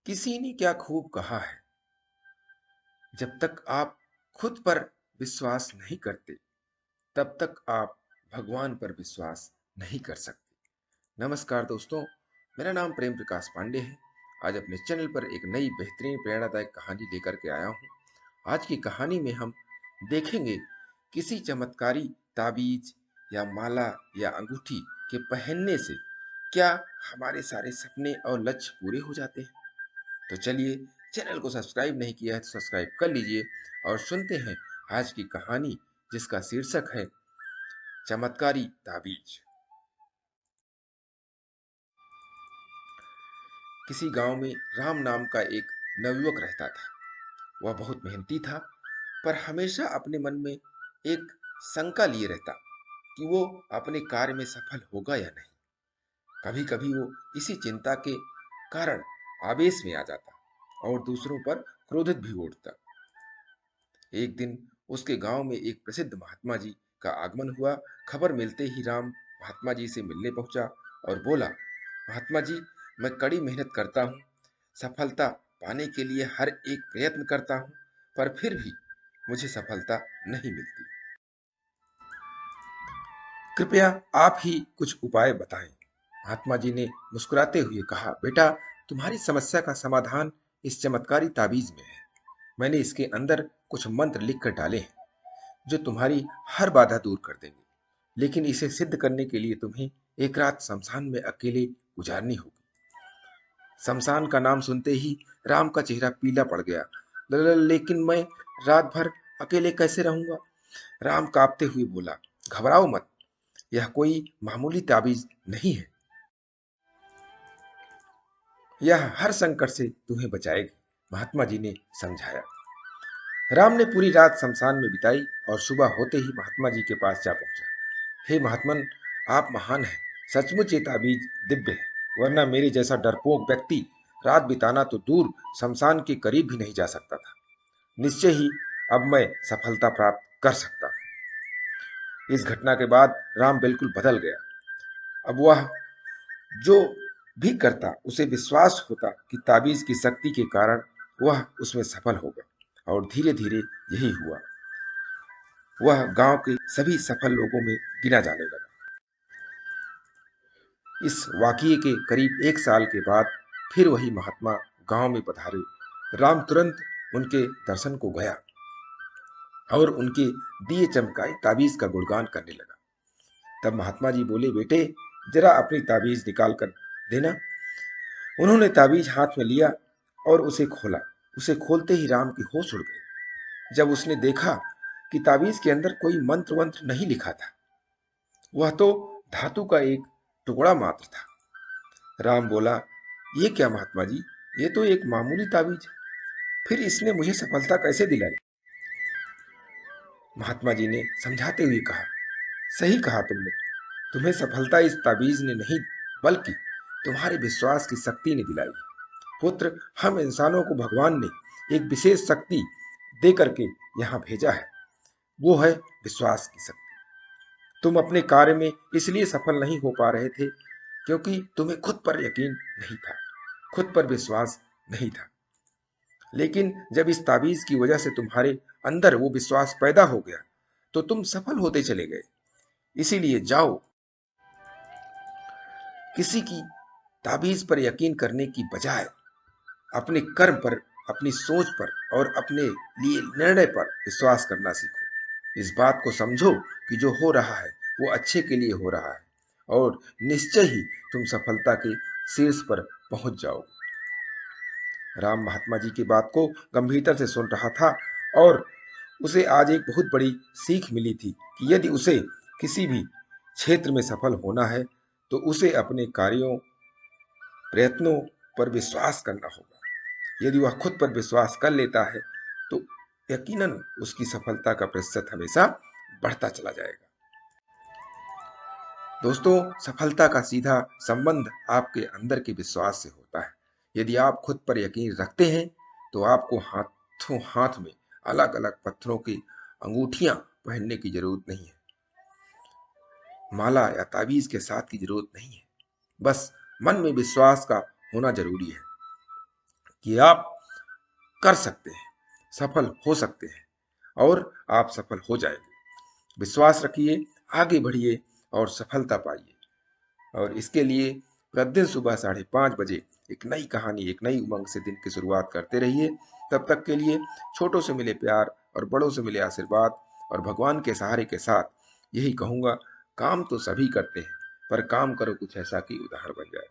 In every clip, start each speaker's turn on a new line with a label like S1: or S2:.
S1: किसी ने क्या खूब कहा है, जब तक आप खुद पर विश्वास नहीं करते, तब तक आप भगवान पर विश्वास नहीं कर सकते। नमस्कार दोस्तों, मेरा नाम प्रेम प्रकाश पांडे है। आज अपने चैनल पर एक नई बेहतरीन प्रेरणादायक कहानी लेकर के आया हूँ। आज की कहानी में हम देखेंगे किसी चमत्कारी ताबीज या माला या अंगूठी के पहनने से क्या हमारे सारे सपने और लक्ष्य पूरे हो जाते हैं। तो चलिए, चैनल को सब्सक्राइब नहीं किया है तो सब्सक्राइब कर लीजिए और सुनते हैं आज की कहानी, जिसका शीर्षक है चमत्कारी ताबीज। किसी गांव में राम नाम का एक नवयुवक रहता था। वह बहुत मेहनती था, पर हमेशा अपने मन में एक शंका लिए रहता कि वो अपने कार्य में सफल होगा या नहीं। कभी कभी वो इसी चिंता के कारण आवेश में आ जाता और दूसरों पर क्रोधित भी उठता। एक दिन उसके गांव में एक प्रसिद्ध महात्मा जी का आगमन हुआ। खबर मिलते ही राम महात्मा जी से मिलने पहुंचा और बोला, महात्मा जी, मैं कड़ी मेहनत करता हूँ, सफलता पाने के लिए हर एक प्रयत्न करता हूँ, पर फिर भी मुझे सफलता नहीं मिलती। कृपया आप ही कुछ उपाय बताएं। महात्मा जी ने मुस्कुराते हुए कहा, बेटा, तुम्हारी समस्या का समाधान इस चमत्कारी ताबीज में है। मैंने इसके अंदर कुछ मंत्र लिख कर डाले हैं जो तुम्हारी हर बाधा दूर कर देंगे। लेकिन इसे सिद्ध करने के लिए तुम्हें एक रात शमशान में अकेले गुजारनी होगी। शमशान का नाम सुनते ही राम का चेहरा पीला पड़ गया। लेकिन मैं रात भर अकेले कैसे रहूंगा? राम कांपते हुए बोला, घबराओ मत, यह कोई मामूली ताबीज नहीं है। यह हर संकट से तुम्हें बचाएगी, महात्मा जी ने समझाया। राम ने पूरी रात शमशान में बिताई और सुबह होते ही महात्मा जी के पास जा पहुंचा। हे महात्मन, आप महान हैं। सचमुच ये ताबीज दिव्य है, वरना मेरे जैसा डरपोक व्यक्ति रात बिताना तो दूर, शमशान के करीब भी नहीं जा सकता था। निश्चय ही अब मैं सफलता प्राप्त कर सकता हूँ। इस घटना के बाद राम बिल्कुल बदल गया। अब वह जो भी करता, उसे विश्वास होता कि ताबीज की शक्ति के कारण वह उसमें सफल होगा। और धीरे धीरे यही हुआ। वह गांव के सभी सफल लोगों में गिना जाने लगा। इस वाकये के करीब एक साल के बाद फिर वही महात्मा गांव में पधारे। राम तुरंत उनके दर्शन को गया और उनके दिए चमकाए ताबीज का गुणगान करने लगा। तब महात्मा जी बोले, बेटे, जरा अपनी ताबीज निकाल कर देना। उन्होंने ताबीज हाथ में लिया और उसे खोला। उसे खोलते ही राम के होश उड़ गए। जब उसने देखा कि ताबीज के अंदर कोई मंत्र वंत्र नहीं लिखा था, वह तो धातु का एक टुकड़ा मात्र था। राम बोला, ये क्या महात्मा जी, ये तो एक मामूली ताबीज है, फिर इसने मुझे सफलता कैसे दिलाई? महात्मा जी ने समझाते हुए कहा, सही कहा तुमने, तुम्हें सफलता इस ताबीज ने नहीं, बल्कि तुम्हारे विश्वास की शक्ति ने दिलाई। पुत्र, हम इंसानों को भगवान ने एक विशेष शक्ति दे करके यहाँ भेजा है। वो है विश्वास की शक्ति। तुम अपने कार्य में इसलिए सफल नहीं हो पा रहे थे क्योंकि तुम्हें खुद पर यकीन नहीं था, खुद पर विश्वास नहीं था। लेकिन जब इस ताबीज की वजह से तुम्हारे अंदर वो विश्वास पैदा हो गया, तो तुम सफल होते चले गए। इसीलिए जाओ, किसी की ताबीज पर यकीन करने की बजाय अपने कर्म पर, अपनी सोच पर और अपने लिए निर्णय पर विश्वास करना सीखो। इस बात को समझो कि जो हो रहा है वो अच्छे के लिए हो रहा है और निश्चय ही तुम सफलता के शीर्ष पर पहुंच जाओगे। राम महात्मा जी की बात को गंभीरता से सुन रहा था और उसे आज एक बहुत बड़ी सीख मिली थी कि यदि उसे किसी भी क्षेत्र में सफल होना है तो उसे अपने कार्यों, प्रयत्नों पर विश्वास करना होगा। यदि वह खुद पर विश्वास कर लेता है तो यकीनन उसकी सफलता का प्रतिशत हमेशा बढ़ता चला जाएगा। दोस्तों, सफलता का सीधा संबंध आपके अंदर के विश्वास से होता है। यदि आप खुद पर यकीन रखते हैं तो आपको हाथों हाथ में अलग अलग पत्थरों की अंगूठियां पहनने की जरूरत नहीं है, माला या ताबीज के साथ की जरूरत नहीं है। बस मन में विश्वास का होना जरूरी है। कि आप कर सकते हैं, सफल हो सकते हैं और आप सफल हो जाएंगे। विश्वास रखिए, आगे बढ़िए और सफलता पाइए। और इसके लिए प्रतिदिन सुबह 5:30 बजे एक नई कहानी, एक नई उमंग से दिन की शुरुआत करते रहिए। तब तक के लिए छोटों से मिले प्यार और बड़ों से मिले आशीर्वाद और भगवान के सहारे के साथ यही कहूँगा, काम तो सभी करते हैं, पर काम करो कुछ ऐसा कि उदाहरण बन जाए।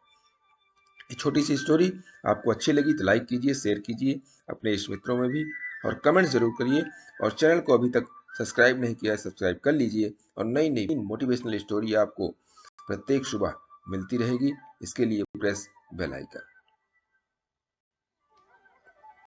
S1: ये छोटी सी स्टोरी आपको अच्छी लगी तो लाइक कीजिए, शेयर कीजिए अपने इष्ट मित्रों में भी, और कमेंट जरूर करिए। और चैनल को अभी तक सब्सक्राइब नहीं किया है, सब्सक्राइब कर लीजिए और नई नई मोटिवेशनल स्टोरी आपको प्रत्येक सुबह मिलती रहेगी। इसके लिए प्रेस बेल आइकन।